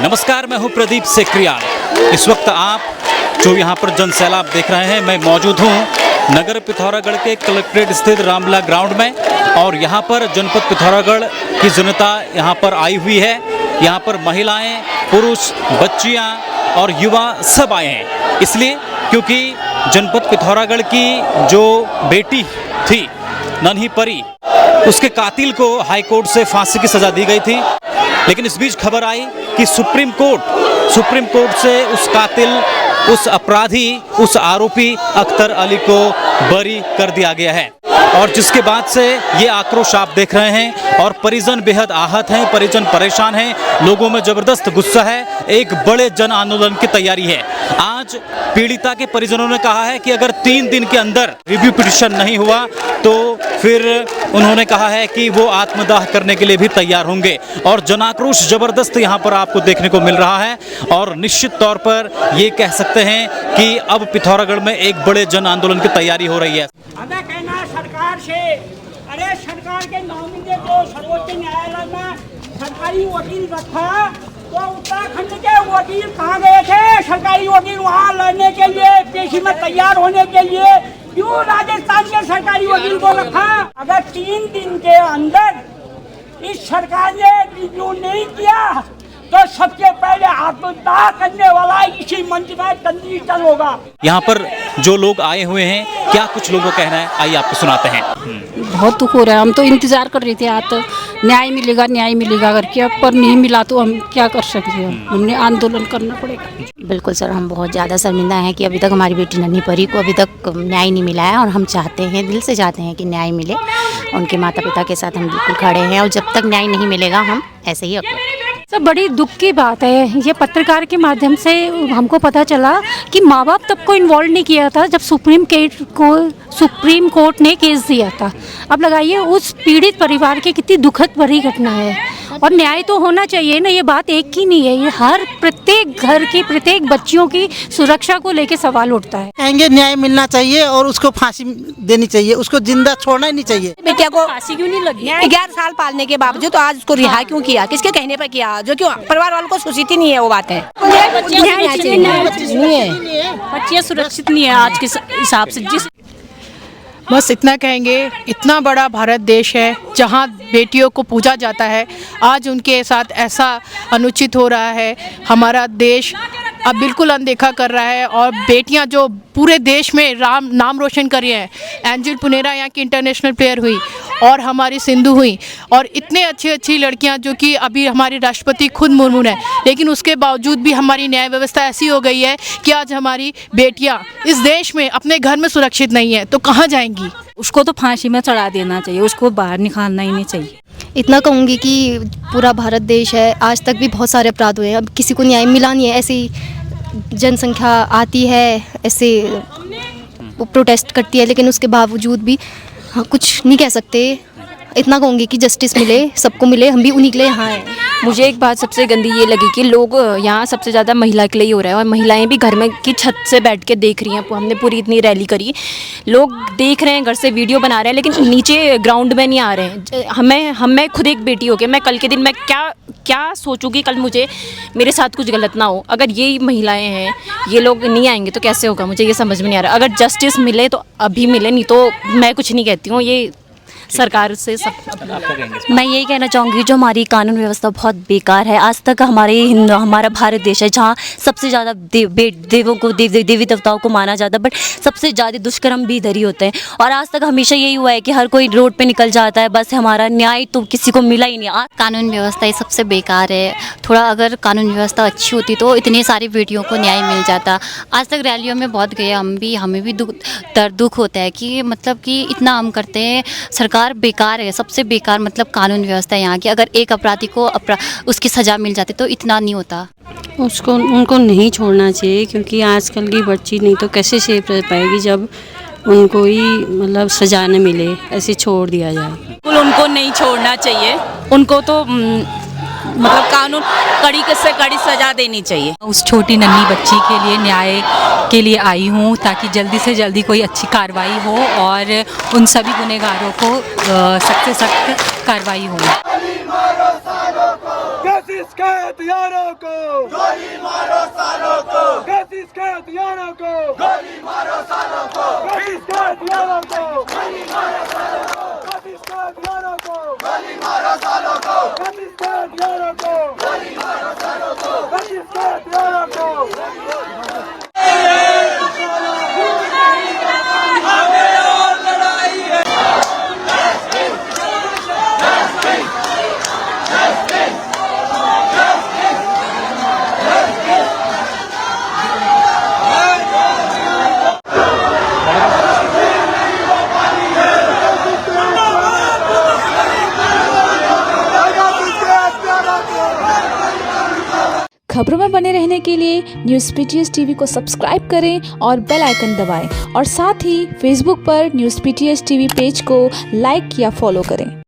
नमस्कार, मैं हूं प्रदीप सेक्रियाल। इस वक्त आप जो यहां पर जन सैलाब देख रहे हैं, मैं मौजूद हूं नगर पिथौरागढ़ के कलेक्ट्रेट स्थित रामला ग्राउंड में और यहां पर जनपद पिथौरागढ़ की जनता यहां पर आई हुई है। यहां पर महिलाएं, पुरुष, बच्चियां और युवा सब आए हैं, इसलिए क्योंकि जनपद पिथौरागढ़ की जो बेटी थी नन्ही परी, उसके कातिल को हाई कोर्ट से फांसी की सजा दी गई थी। लेकिन इस बीच खबर आई कि सुप्रीम कोर्ट से उस कातिल, उस अपराधी, उस आरोपी अख्तर अली को बरी कर दिया गया है और जिसके बाद से ये आक्रोश आप देख रहे हैं और परिजन बेहद आहत हैं, परिजन परेशान हैं, लोगों में जबरदस्त गुस्सा है। एक बड़े जन आंदोलन की तैयारी है। आज पीड़िता के परिजनों ने कहा है कि अगर 3 दिन के अंदर रिव्यू पिटीशन नहीं हुआ तो फिर उन्होंने कहा है कि वो आत्मदाह करने के लिए भी तैयार होंगे और जनाक्रोश जबरदस्त यहाँ पर आपको देखने को मिल रहा है और निश्चित तौर पर ये कह सकते हैं कि अब पिथौरागढ़ में एक बड़े जन आंदोलन की तैयारी हो रही है। हमें कहना है सरकार से, अरे सरकार के नॉमिनी को सर्वोच्च न्यायालय में सरकारी वकील रखा तो उत्तराखंड के वकील कहाँ गए थे? सरकारी वकील वहाँ लड़ने के लिए, पेशी में तैयार होने के लिए, क्यों राजस्थान के सरकारी वकील को रखा? अगर 3 दिन के अंदर इस सरकार ने रिव्यू नहीं किया तो सबसे पहले आत्मदाह करने वाला इसी मंच में कंडीशन होगा। यहाँ पर जो लोग आए हुए हैं, क्या कुछ लोगों का कहना है, आइए आपको सुनाते हैं। बहुत दुख हो रहा है। हम तो इंतजार कर रहे थे, आज तो न्याय मिलेगा करके, अब पर नहीं मिला तो हम क्या कर सकते हैं, हमने आंदोलन करना पड़ेगा। बिल्कुल सर, हम बहुत ज़्यादा शर्मिंदा हैं कि अभी तक हमारी बेटी नन्ही परी को अभी तक न्याय नहीं मिला है और हम चाहते हैं, दिल से चाहते हैं कि न्याय मिले। उनके माता पिता के साथ हम बिल्कुल खड़े हैं और जब तक न्याय नहीं मिलेगा हम ऐसे ही सब बड़ी दुख की बात है। ये पत्रकार के माध्यम से हमको पता चला कि माँ बाप तब को इन्वॉल्व नहीं किया था जब सुप्रीम कोर्ट ने केस दिया था। अब लगाइए उस पीड़ित परिवार की कितनी दुखद भरी घटना है और न्याय तो होना चाहिए ना। ये बात एक की नहीं है, ये हर प्रत्येक घर की, प्रत्येक बच्चियों की सुरक्षा को लेके सवाल उठता है। कहेंगे न्याय मिलना चाहिए और उसको फांसी देनी चाहिए, उसको जिंदा छोड़ना ही नहीं चाहिए। बेटिया को फांसी क्यों नहीं लगी? 11 साल पालने के बावजूद तो आज उसको रिहा क्यों किया? किसके कहने पर किया? जो क्यों परिवार वालों को सूचित ही नहीं है वो बात है। बच्चियाँ सुरक्षित नहीं है आज के हिसाब से। बस इतना कहेंगे, इतना बड़ा भारत देश है जहाँ बेटियों को पूजा जाता है, आज उनके साथ ऐसा अनुचित हो रहा है। हमारा देश अब बिल्कुल अनदेखा कर रहा है और बेटियां जो पूरे देश में नाम रोशन कर रही हैं, एंजिल पुनेरा यहाँ की इंटरनेशनल प्लेयर हुई और हमारी सिंधु हुई और इतने अच्छी लड़कियां जो कि अभी हमारी राष्ट्रपति खुद मुर्मू है, लेकिन उसके बावजूद भी हमारी न्याय व्यवस्था ऐसी हो गई है कि आज हमारी बेटियां इस देश में अपने घर में सुरक्षित नहीं है तो कहाँ जाएंगी? उसको तो फांसी में चढ़ा देना चाहिए, उसको बाहर निकालना ही नहीं चाहिए। इतना कहूँगी कि पूरा भारत देश है, आज तक भी बहुत सारे अपराध हुए हैं, अब किसी को न्याय मिला नहीं है। ऐसी जनसंख्या आती है, ऐसे प्रोटेस्ट करती है, लेकिन उसके बावजूद भी कुछ नहीं कह सकते। इतना कहूँगी कि जस्टिस मिले, सबको मिले, हम भी उन्हीं के लिए यहाँ हैं। मुझे एक बात सबसे गंदी ये लगी कि लोग यहाँ सबसे ज़्यादा महिला के लिए ही हो रहा है और महिलाएं भी घर में की छत से बैठ के देख रही हैं। हमने पूरी इतनी रैली करी, लोग देख रहे हैं, घर से वीडियो बना रहे हैं, लेकिन नीचे ग्राउंड में नहीं आ रहे हैं। मैं खुद एक बेटी हो के मैं कल के दिन मैं क्या सोचूंगी, कल मुझे मेरे साथ कुछ गलत ना हो। अगर ये महिलाएं हैं, ये लोग नहीं आएंगे तो कैसे होगा, मुझे ये समझ में नहीं आ रहा। अगर जस्टिस मिले तो अभी मिले, नहीं तो मैं कुछ नहीं कहती हूँ। ये सरकार से सब मैं यही कहना चाहूँगी, जो हमारी कानून व्यवस्था बहुत बेकार है। आज तक हमारा भारत देश है जहाँ सबसे ज़्यादा देवी देवताओं को माना जाता है, बट सबसे ज़्यादा दुष्कर्म भी इधर ही होते हैं और आज तक हमेशा यही हुआ है कि हर कोई रोड पे निकल जाता है, बस हमारा न्याय तो किसी को मिला ही नहीं। कानून व्यवस्था ये सबसे बेकार है। थोड़ा अगर कानून व्यवस्था अच्छी होती तो इतनी सारी बेटियों को न्याय मिल जाता। आज तक रैलियों में बहुत गए, हमें भी दुख होता है कि मतलब कि इतना हम करते हैं, सरकार बेकार है, सबसे बेकार मतलब कानून व्यवस्था यहाँ की। अगर एक अपराधी को उसकी सज़ा मिल जाती तो इतना नहीं होता। उनको नहीं छोड़ना चाहिए, क्योंकि आजकल की बच्ची नहीं तो कैसे सेफ रह पाएगी जब उनको ही मतलब सजा न मिले, ऐसे छोड़ दिया जाए। उनको नहीं छोड़ना चाहिए, उनको तो मतलब कानून कड़ी से कड़ी सजा देनी चाहिए। उस छोटी नन्ही बच्ची के लिए न्याय के लिए आई हूँ ताकि जल्दी से जल्दी कोई अच्छी कार्रवाई हो और उन सभी गुनहगारों को सख्त से सख्त कार्रवाई हो। कैसिस के हथियारों को गोली मारो सालों को, कैसिस के हथियारों को गोली मारो सालों को, कैसिस के हथियारों को गोली मारो सालों को, कैसिस के हथियारों को गोली मारो सालों को, कैसिस के हथियारों को गोली मारो सालों को, कैसिस के हथियारों को। खबरों में बने रहने के लिए न्यूज़ PTS TV को सब्सक्राइब करें और बेल आइकन दबाएं और साथ ही फेसबुक पर न्यूज़ PTS TV पेज को लाइक या फॉलो करें।